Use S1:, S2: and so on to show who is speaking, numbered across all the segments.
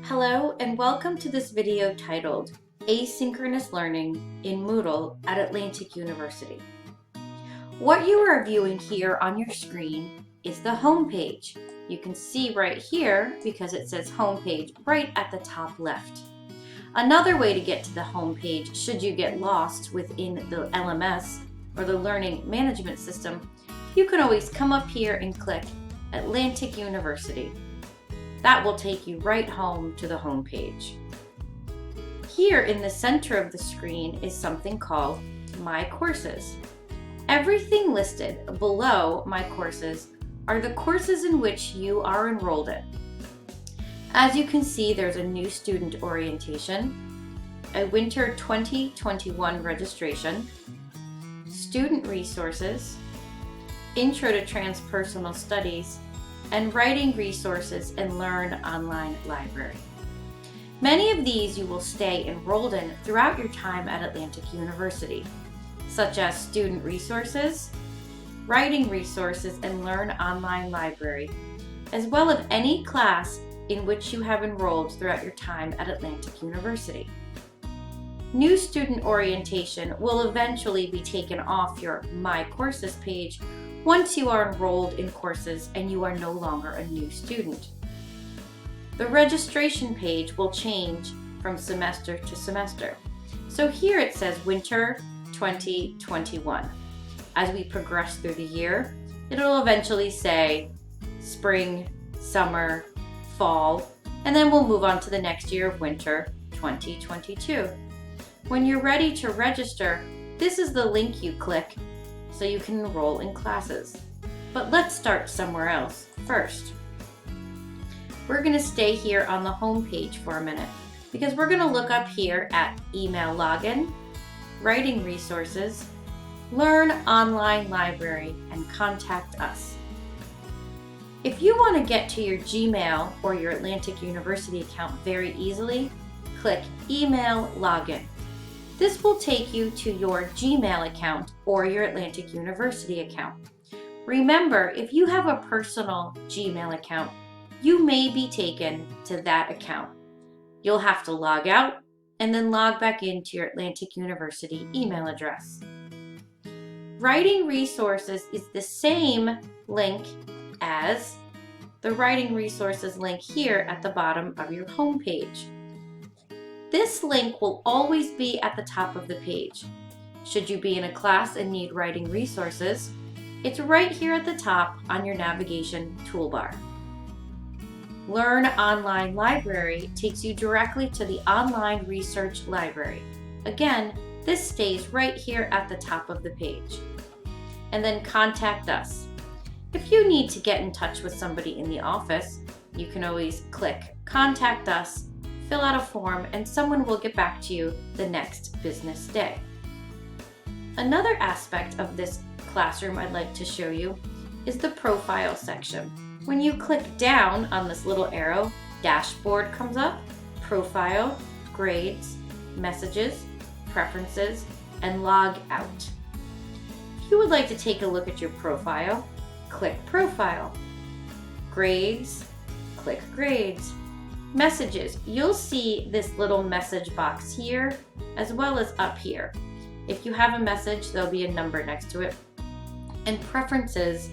S1: Hello and welcome to this video titled Asynchronous Learning in Moodle at Atlantic University. What you are viewing here on your screen is the home page. You can see right here because it says home page right at the top left. Another way to get to the home page should you get lost within the LMS or the Learning Management System, you can always come up here and click Atlantic University. That will take you right home to the home page. Here in the center of the screen is something called My Courses. Everything listed below My Courses are the courses in which you are enrolled in. As you can see, there's a new student orientation, a winter 2021 registration, student resources, intro to transpersonal studies, and writing resources and learn online library. Many of these you will stay enrolled in throughout your time at Atlantic University, such as student resources, writing resources, and learn online library, as well as any class in which you have enrolled throughout your time at Atlantic University. New student orientation will eventually be taken off your My Courses page once you are enrolled in courses and you are no longer a new student. The registration page will change from semester to semester. So here it says Winter 2021. As we progress through the year, it'll eventually say Spring, Summer, Fall, and then we'll move on to the next year of Winter 2022. When you're ready to register, this is the link you click so you can enroll in classes. But let's start somewhere else first. We're going to stay here on the home page for a minute because we're going to look up here at email login, writing resources, learn online library, and contact us. If you want to get to your Gmail or your Atlantic University account very easily, click email login. This will take you to your Gmail account or your Atlantic University account. Remember, if you have a personal Gmail account, you may be taken to that account. You'll have to log out and then log back into your Atlantic University email address. Writing resources is the same link as the writing resources link here at the bottom of your home page. This link will always be at the top of the page. Should you be in a class and need writing resources, it's right here at the top on your navigation toolbar. Learn Online Library takes you directly to the online research library. Again, this stays right here at the top of the page. And then contact us. If you need to get in touch with somebody in the office, you can always click Contact Us, fill out a form, and someone will get back to you the next business day. Another aspect of this classroom I'd like to show you is the profile section. When you click down on this little arrow, dashboard comes up, profile, grades, messages, preferences, and log out. If you would like to take a look at your profile, click profile. Grades, click grades. Messages, you'll see this little message box here as well as up here. If you have a message, there'll be a number next to it. And preferences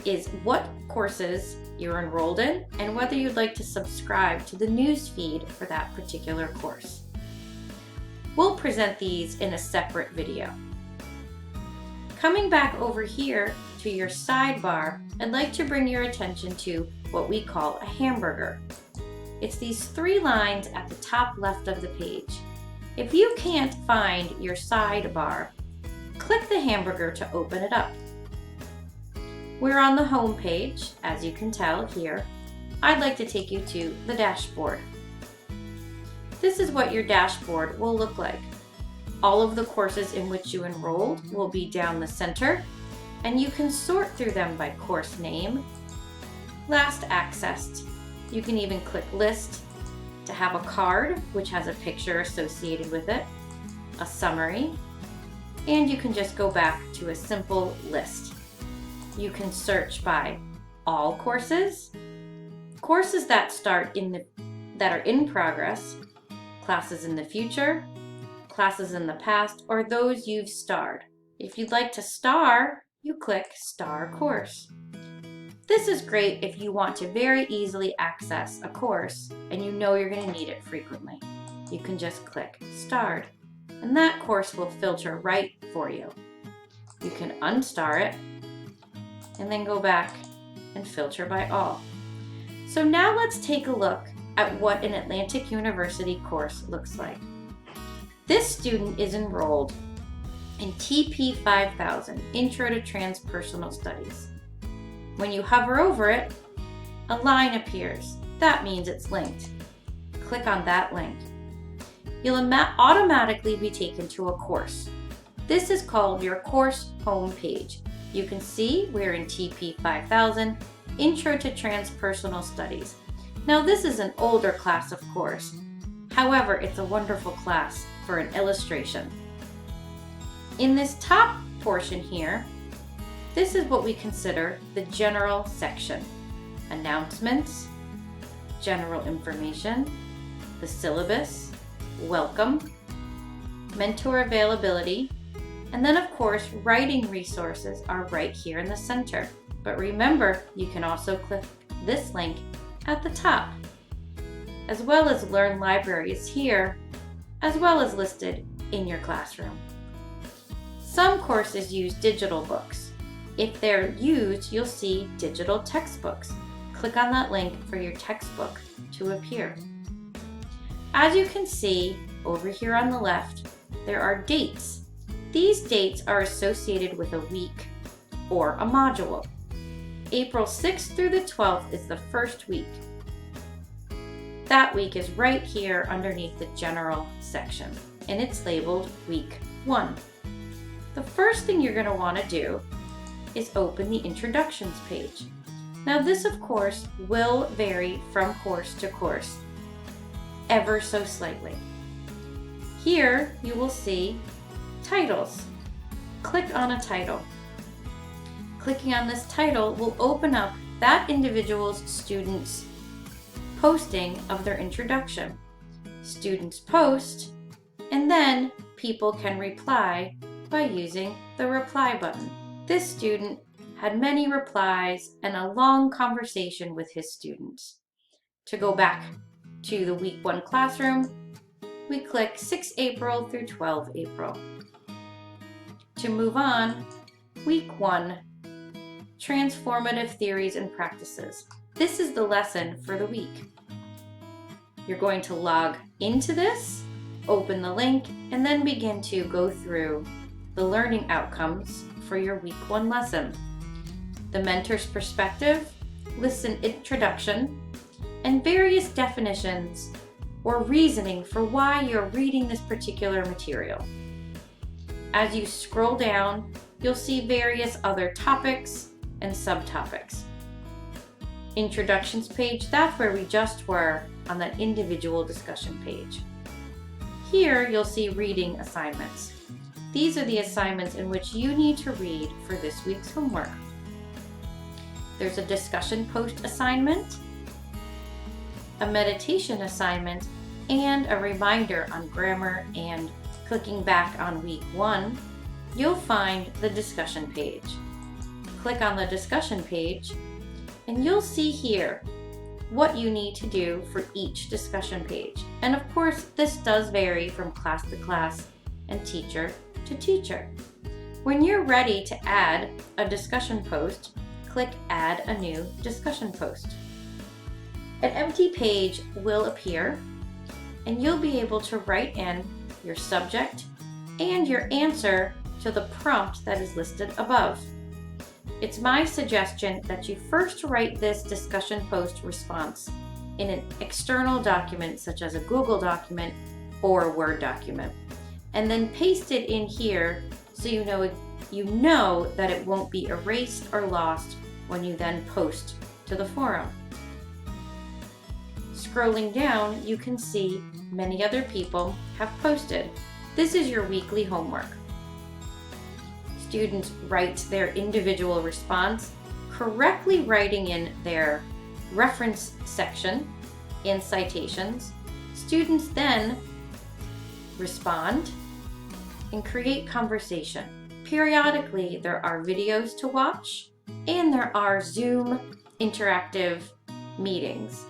S1: is what courses you're enrolled in and whether you'd like to subscribe to the news feed for that particular course. We'll present these in a separate video. Coming back over here to your sidebar, I'd like to bring your attention to what we call a hamburger. It's these three lines at the top left of the page. If you can't find your sidebar, click the hamburger to open it up. We're on the home page, as you can tell here. I'd like to take you to the dashboard. This is what your dashboard will look like. All of the courses in which you enrolled will be down the center, and you can sort through them by course name, last accessed. You can even click list to have a card, which has a picture associated with it, a summary, and you can just go back to a simple list. You can search by all courses, courses that start in the that are in progress, classes in the future, classes in the past, or those you've starred. If you'd like to star, you click Star Course. This is great if you want to very easily access a course and you know you're going to need it frequently. You can just click Starred, and that course will filter right for you. You can unstar it and then go back and filter by all. So now let's take a look at what an Atlantic University course looks like. This student is enrolled in TP 5000, Intro to Transpersonal Studies. When you hover over it, a line appears. That means it's linked. Click on that link. You'll automatically be taken to a course. This is called your course home page. You can see we're in TP 5000, Intro to Transpersonal Studies. Now this is an older class, of course. However, it's a wonderful class for an illustration. In this top portion here, this is what we consider the general section. Announcements, general information, the syllabus, welcome, mentor availability, and then of course writing resources are right here in the center. But remember, you can also click this link at the top, as well as Learn Libraries here, as well as listed in your classroom. Some courses use digital books. If they're used, you'll see digital textbooks. Click on that link for your textbook to appear. As you can see over here on the left, there are dates. These dates are associated with a week or a module. April 6th through the 12th is the first week. That week is right here underneath the general section, and it's labeled Week 1. The first thing you're going to want to do is open the Introductions page. Now this, of course, will vary from course to course, ever so slightly. Here you will see titles. Click on a title. Clicking on this title will open up that individual's student's posting of their introduction. Students post, and then people can reply by using the reply button. This student had many replies and a long conversation with his students. To go back to the Week 1 classroom, we click 6 April through 12 April. To move on, Week 1, Transformative Theories and Practices. This is the lesson for the week. You're going to log into this, open the link, and then begin to go through the learning outcomes for your Week 1 lesson. The mentor's perspective, listen introduction, and various definitions or reasoning for why you're reading this particular material. As you scroll down, you'll see various other topics and subtopics. Introductions page, that's where we just were on that individual discussion page. Here you'll see reading assignments. These are the assignments in which you need to read for this week's homework. There's a discussion post assignment, a meditation assignment, and a reminder on grammar. And clicking back on Week 1, you'll find the discussion page. Click on the discussion page and you'll see here what you need to do for each discussion page. And of course, this does vary from class to class and teacher to teacher. When you're ready to add a discussion post, click Add a New Discussion Post. An empty page will appear and you'll be able to write in your subject and your answer to the prompt that is listed above. It's my suggestion that you first write this discussion post response in an external document such as a Google document or a Word document, and then paste it in here so you know that it won't be erased or lost when you then post to the forum. Scrolling down, you can see many other people have posted. This is your weekly homework. Students write their individual response, correctly writing in their reference section and citations. Students then respond and create conversation. Periodically, there are videos to watch, and there are Zoom interactive meetings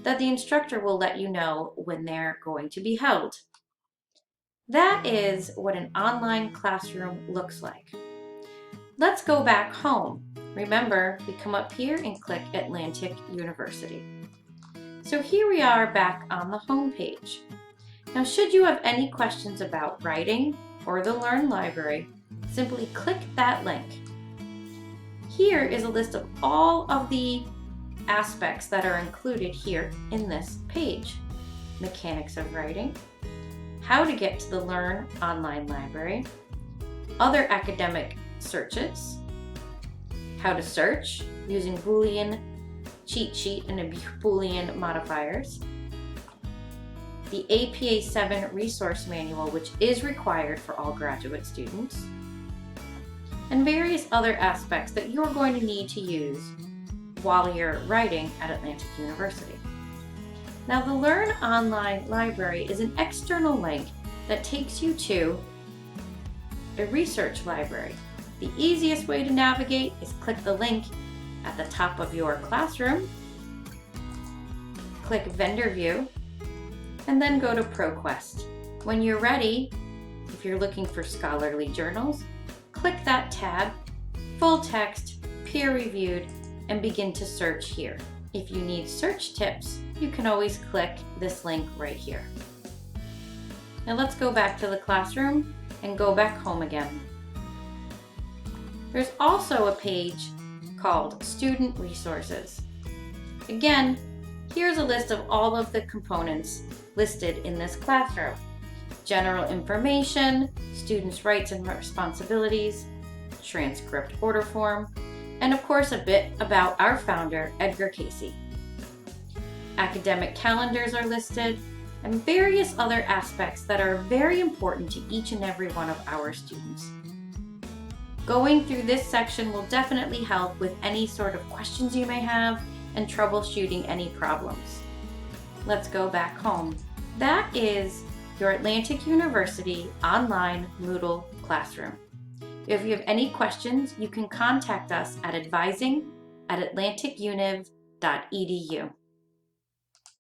S1: that the instructor will let you know when they're going to be held. That is what an online classroom looks like. Let's go back home. Remember, we come up here and click Atlantic University. So here we are back on the home page. Now, should you have any questions about writing or the Learn Library, simply click that link. Here is a list of all of the aspects that are included here in this page. Mechanics of writing, how to get to the Learn Online Library, other academic searches, how to search using Boolean cheat sheet and Boolean modifiers, the APA 7 resource manual, which is required for all graduate students, and various other aspects that you're going to need to use while you're writing at Atlantic University. Now, the Learn Online Library is an external link that takes you to a research library. The easiest way to navigate is click the link at the top of your classroom, click Vendor View, and then go to ProQuest. When you're ready, if you're looking for scholarly journals, click that tab, full text, peer-reviewed, and begin to search here. If you need search tips, you can always click this link right here. Now let's go back to the classroom and go back home again. There's also a page called Student Resources. Again, here's a list of all of the components listed in this classroom. General information, students' rights and responsibilities, transcript order form, and of course a bit about our founder, Edgar Casey. Academic calendars are listed, and various other aspects that are very important to each and every one of our students. Going through this section will definitely help with any sort of questions you may have and troubleshooting any problems. Let's go back home. That is your Atlantic University online Moodle classroom. If you have any questions, you can contact us at advising@atlanticuniv.edu.